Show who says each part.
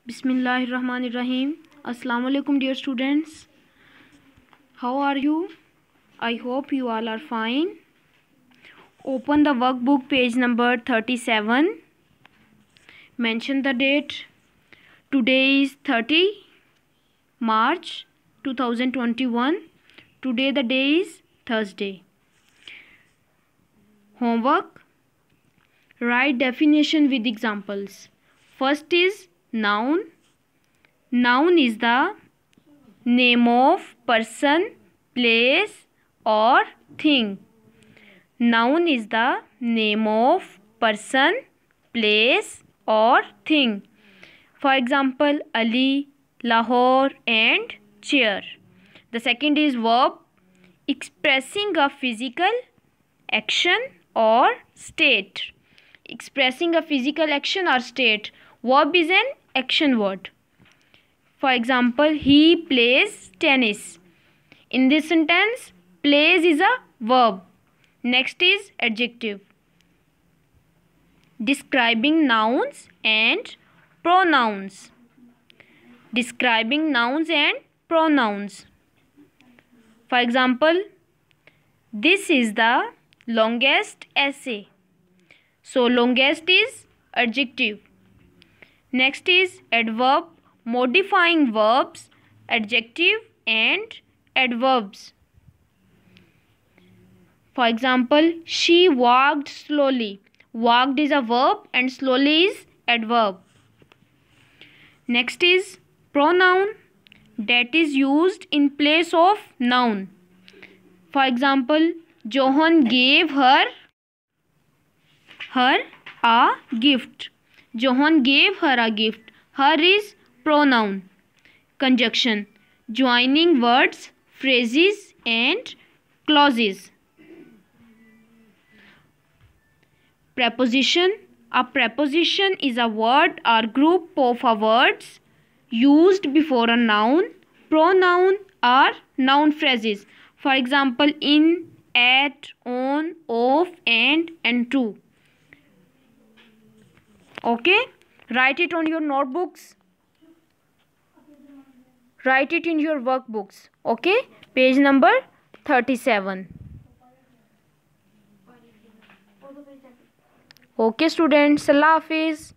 Speaker 1: Bismillahirrahmanirrahim. Assalamu alaikum dear students. How are you? I hope you all are fine. Open the workbook page number 37. Mention the date. Today is 30 March 2021. Today the day is Thursday. Homework. Write definition with examples. First is noun. Noun is the name of person, place or thing. Noun is the name of person, place or thing. For example, Ali, Lahore and chair. The second is verb, expressing a physical action or state. Expressing a physical action or state. Verb is an action word. For example, he plays tennis. In this sentence, plays is a verb. Next is adjective. Describing nouns and pronouns. Describing nouns and pronouns. For example, this is the longest essay. So, longest is adjective. Next is adverb, modifying verbs, adjective and adverbs. For example, she walked slowly. Walked is a verb and slowly is adverb. Next is pronoun, that is used in place of noun. For example, Johan gave her a gift. Johan gave her a gift. Her is pronoun. Conjunction, joining words, phrases and clauses. Preposition. A preposition is a word or group of words used before a noun, pronoun or noun phrases. For example, in, at, on, of and to. Okay, write it on your notebooks. Write it in your workbooks. Okay, page number 37. Okay students, Allah Hafiz.